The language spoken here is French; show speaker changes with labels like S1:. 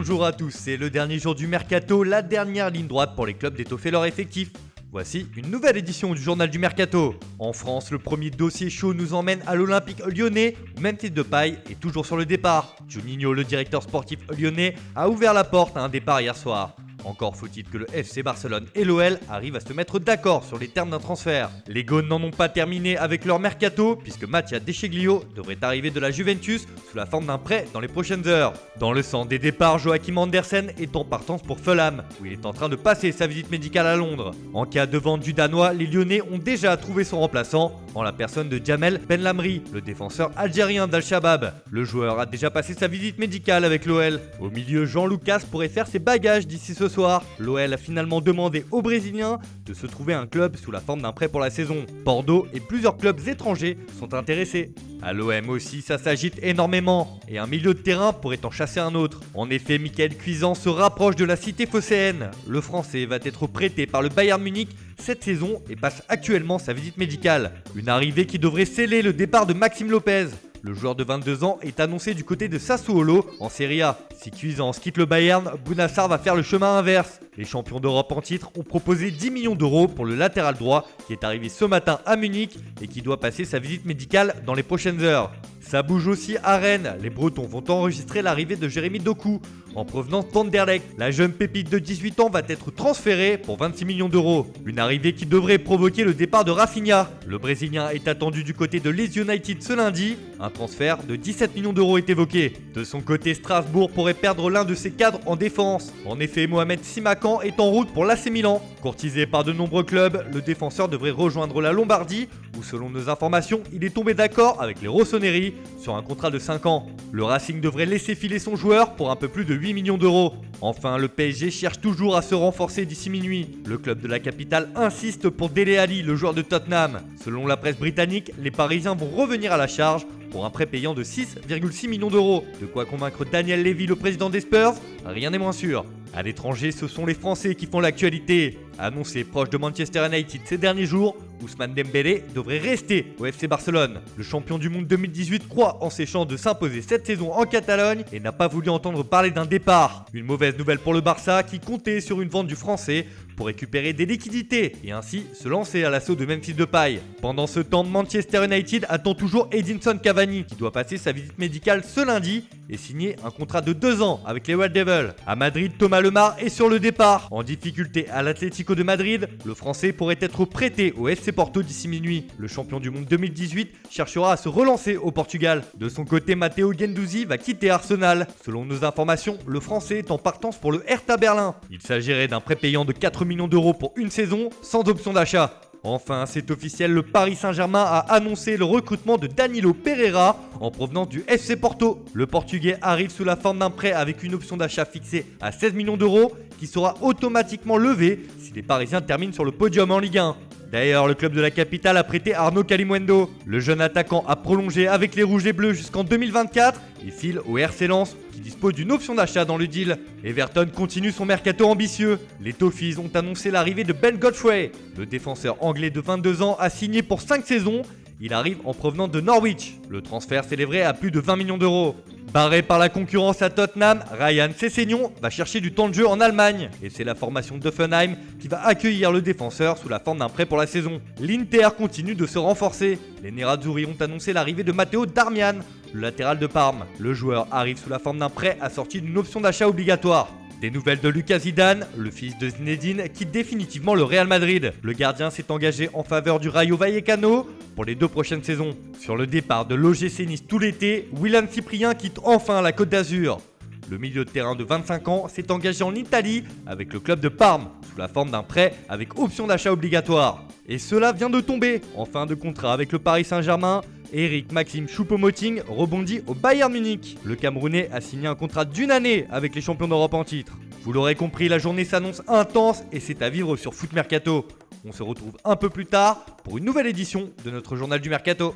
S1: Bonjour à tous, c'est le dernier jour du Mercato, la dernière ligne droite pour les clubs d'étoffer leur effectif. Voici une nouvelle édition du journal du Mercato. En France, le premier dossier chaud nous emmène à l'Olympique lyonnais, où Memphis Depay est toujours sur le départ. Juninho, le directeur sportif lyonnais, a ouvert la porte à un départ hier soir. Encore faut-il que le FC Barcelone et l'OL arrivent à se mettre d'accord sur les termes d'un transfert. Les Gaunes n'en ont pas terminé avec leur mercato, puisque Mattia Descheglio devrait arriver de la Juventus sous la forme d'un prêt dans les prochaines heures. Dans le sens des départs, Joachim Andersen est en partance pour Fulham, où il est en train de passer sa visite médicale à Londres. En cas de vente du Danois, les Lyonnais ont déjà trouvé son remplaçant, en la personne de Jamel Benlamri, le défenseur algérien d'Al-Shabaab. Le joueur a déjà passé sa visite médicale avec l'OL. Au milieu, Jean Lucas pourrait faire ses bagages d'ici ce soir. L'OL a finalement demandé aux Brésiliens de se trouver un club sous la forme d'un prêt pour la saison. Bordeaux et plusieurs clubs étrangers sont intéressés. À l'OM aussi, ça s'agite énormément, et un milieu de terrain pourrait en chasser un autre. En effet, Michael Cuisant se rapproche de la cité phocéenne. Le Français va être prêté par le Bayern Munich cette saison et passe actuellement sa visite médicale. Une arrivée qui devrait sceller le départ de Maxime Lopez. Le joueur de 22 ans est annoncé du côté de Sassuolo en Serie A. Si Cuisance quitte le Bayern, Bounassar va faire le chemin inverse. Les champions d'Europe en titre ont proposé 10 millions d'euros pour le latéral droit qui est arrivé ce matin à Munich et qui doit passer sa visite médicale dans les prochaines heures. Ça bouge aussi à Rennes. Les Bretons vont enregistrer l'arrivée de Jérémy Doku en provenance d'Anderlecht. La jeune pépite de 18 ans va être transférée pour 26 millions d'euros. Une arrivée qui devrait provoquer le départ de Rafinha. Le Brésilien est attendu du côté de Leeds United ce lundi. Un transfert de 17 millions d'euros est évoqué. De son côté, Strasbourg pourrait perdre l'un de ses cadres en défense. En effet, Mohamed Simakan est en route pour l'AC Milan. Courtisé par de nombreux clubs, le défenseur devrait rejoindre la Lombardie où, selon nos informations, il est tombé d'accord avec les Rossoneri sur un contrat de 5 ans. Le Racing devrait laisser filer son joueur pour un peu plus de 8 millions d'euros. Enfin, le PSG cherche toujours à se renforcer d'ici minuit. Le club de la capitale insiste pour Dele Alli, le joueur de Tottenham. Selon la presse britannique, les Parisiens vont revenir à la charge pour un prêt payant de 6,6 millions d'euros. De quoi convaincre Daniel Levy, le président des Spurs? Rien n'est moins sûr. À l'étranger, ce sont les Français qui font l'actualité. Annoncé proche de Manchester United ces derniers jours, Ousmane Dembélé devrait rester au FC Barcelone. Le champion du monde 2018 croit en ses chances de s'imposer cette saison en Catalogne et n'a pas voulu entendre parler d'un départ. Une mauvaise nouvelle pour le Barça qui comptait sur une vente du Français pour récupérer des liquidités et ainsi se lancer à l'assaut de Memphis Depay. Pendant ce temps, Manchester United attend toujours Edinson Cavani qui doit passer sa visite médicale ce lundi et signer un contrat de 2 ans avec les Red Devils. À Madrid, Thomas Lemar est sur le départ. En difficulté à l'Atlético de Madrid, le Français pourrait être prêté au FC Porto d'ici minuit. Le champion du monde 2018 cherchera à se relancer au Portugal. De son côté, Matteo Guendouzi va quitter Arsenal. Selon nos informations, le Français est en partance pour le Hertha Berlin. Il s'agirait d'un prêt payant de 4 millions d'euros pour une saison sans option d'achat. Enfin, c'est officiel, le Paris Saint-Germain a annoncé le recrutement de Danilo Pereira en provenance du FC Porto. Le Portugais arrive sous la forme d'un prêt avec une option d'achat fixée à 16 millions d'euros qui sera automatiquement levée si les Parisiens terminent sur le podium en Ligue 1. D'ailleurs, le club de la capitale a prêté Arnaud Kalimuendo. Le jeune attaquant a prolongé avec les Rouges et Bleus jusqu'en 2024 et file au RC Lens qui dispose d'une option d'achat dans le deal. Everton continue son mercato ambitieux. Les Toffees ont annoncé l'arrivée de Ben Godfrey. Le défenseur anglais de 22 ans a signé pour 5 saisons. Il arrive en provenance de Norwich. Le transfert s'élèverait à plus de 20 millions d'euros. Barré par la concurrence à Tottenham, Ryan Sessegnon va chercher du temps de jeu en Allemagne. Et c'est la formation d'Hoffenheim qui va accueillir le défenseur sous la forme d'un prêt pour la saison. L'Inter continue de se renforcer. Les Nerazzurri ont annoncé l'arrivée de Matteo Darmian, le latéral de Parme. Le joueur arrive sous la forme d'un prêt assorti d'une option d'achat obligatoire. Des nouvelles de Lucas Zidane, le fils de Zinedine, quitte définitivement le Real Madrid. Le gardien s'est engagé en faveur du Rayo Vallecano pour les 2 prochaines saisons. Sur le départ de l'OGC Nice tout l'été, Willian Cyprien quitte enfin la Côte d'Azur. Le milieu de terrain de 25 ans s'est engagé en Italie avec le club de Parme, sous la forme d'un prêt avec option d'achat obligatoire. Et cela vient de tomber. En fin de contrat avec le Paris Saint-Germain, Eric Maxime Choupo-Moting rebondit au Bayern Munich. Le Camerounais a signé un contrat d'1 année avec les champions d'Europe en titre. Vous l'aurez compris, la journée s'annonce intense et c'est à vivre sur Foot Mercato. On se retrouve un peu plus tard pour une nouvelle édition de notre journal du Mercato.